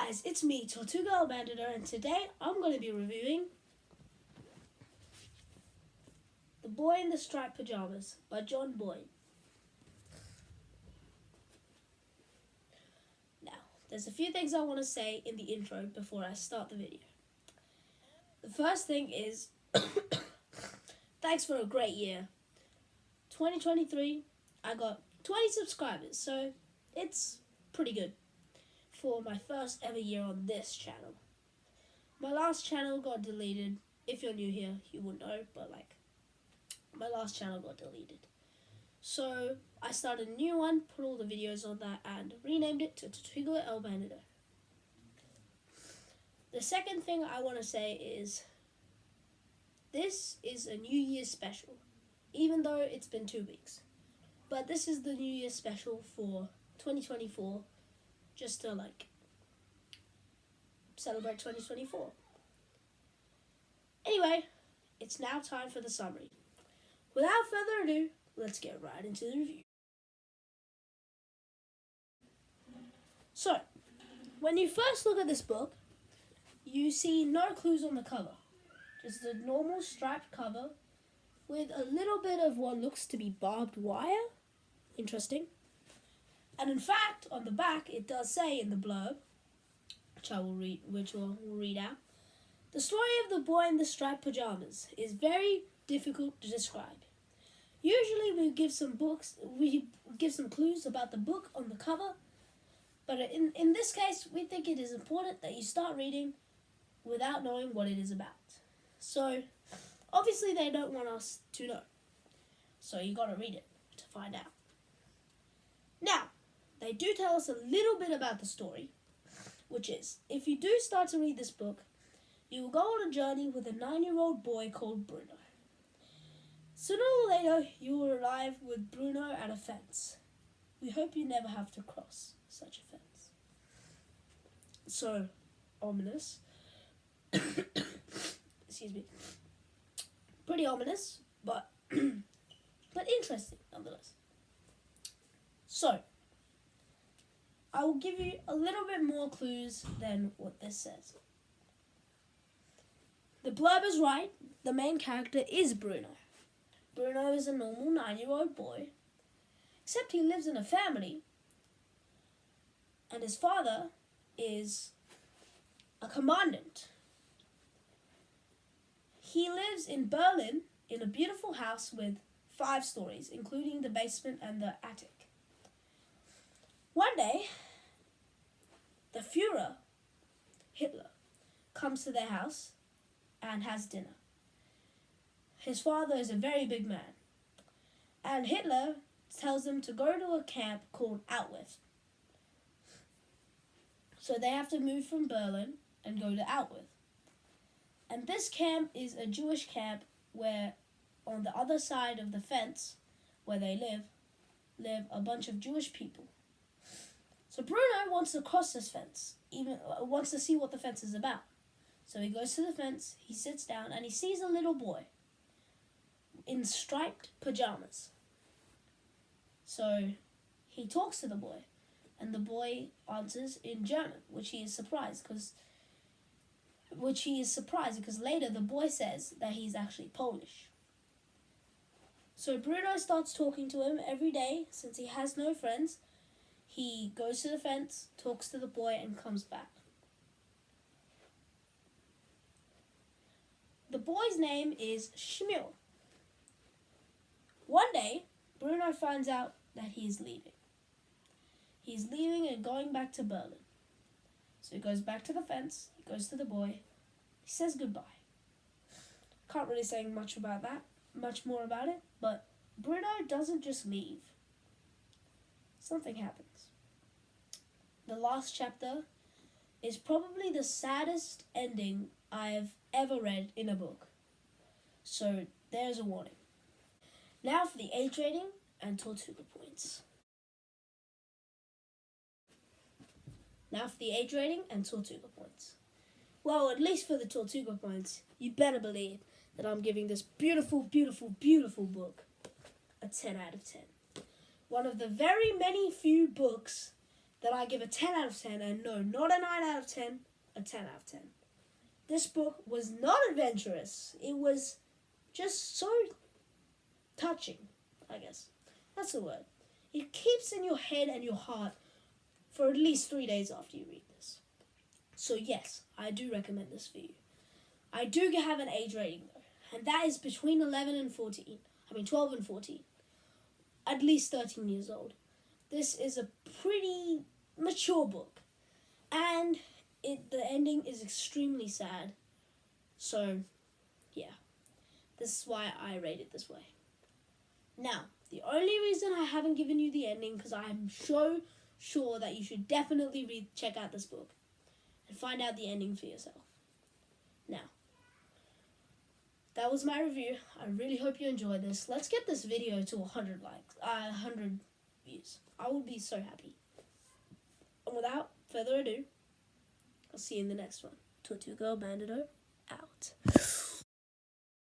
guys, it's me, Tortuga Abandoner, and today I'm going to be reviewing The Boy in the Striped Pyjamas by John Boyne. Now, there's a few things I want to say in the intro before I start the video. The first thing is, thanks for a great year. 2023, I got 20 subscribers, so it's pretty good for my first ever year on this channel. My last channel got deleted. If you're new here, you wouldn't know, but my last channel got deleted. So I started a new one, put all the videos on that, and renamed it to Tortuga Abandoner. The second thing I want to say is, this is a New Year's special, even though it's been 2 weeks. But this is the New Year's special for 2024, just to celebrate 2024. Anyway, it's now time for the summary. Without further ado, let's get right into the review. So, when you first look at this book, you see no clues on the cover. Just a normal striped cover with a little bit of what looks to be barbed wire. Interesting. And in fact, on the back, it does say in the blurb, which I will read out, the story of the boy in the striped pajamas is very difficult to describe. Usually we give some clues about the book on the cover, but in this case, we think it is important that you start reading without knowing what it is about. So, obviously they don't want us to know. So you gotta read it to find out. Now, they do tell us a little bit about the story, which is, if you do start to read this book, you will go on a journey with a 9-year-old boy called Bruno. Sooner or later, you will arrive with Bruno at a fence. We hope you never have to cross such a fence. So, ominous. Excuse me. Pretty ominous, but interesting nonetheless. So, I will give you a little bit more clues than what this says. The blurb is right. The main character is Bruno. Bruno is a normal 9-year-old boy, except he lives in a family, and his father is a commandant. He lives in Berlin in a beautiful house with 5 stories, including the basement and the attic. One day, the Führer, Hitler, comes to their house and has dinner. His father is a very big man, and Hitler tells them to go to a camp called Outwith. So they have to move from Berlin and go to Outwith. And this camp is a Jewish camp where on the other side of the fence where they live a bunch of Jewish people. So Bruno wants to cross this fence, wants to see what the fence is about. So he goes to the fence, he sits down, and he sees a little boy in striped pajamas. So he talks to the boy, and the boy answers in German, which he is surprised because later the boy says that he's actually Polish. So Bruno starts talking to him every day since he has no friends. He goes to the fence, talks to the boy, and comes back. The boy's name is Shmuel. One day, Bruno finds out that he is leaving. He's leaving and going back to Berlin. So he goes back to the fence, he goes to the boy, he says goodbye. Can't really say much more about it, but Bruno doesn't just leave. Something happens. The last chapter is probably the saddest ending I've ever read in a book. So there's a warning. Now for the age rating and Tortuga points. Well, at least for the Tortuga points, you better believe that I'm giving this beautiful, beautiful, beautiful book a 10 out of 10. One of the very many few books that I give a 10 out of 10, and no, not a 9 out of 10, a 10 out of 10. This book was not adventurous. It was just so touching, I guess. That's the word. It keeps in your head and your heart for at least 3 days after you read this. So yes, I do recommend this for you. I do have an age rating though, and that is between 12 and 14. At least 13 years old. This is a pretty mature book, and the ending is extremely sad. So, yeah, this is why I rate it this way. Now, the only reason I haven't given you the ending, because I'm so sure that you should definitely check out this book and find out the ending for yourself. Now, that was my review. I really hope you enjoyed this. Let's get this video to 100 likes, 100 views. I will be so happy. And without further ado, I'll see you in the next one. Tortuga Bandito out.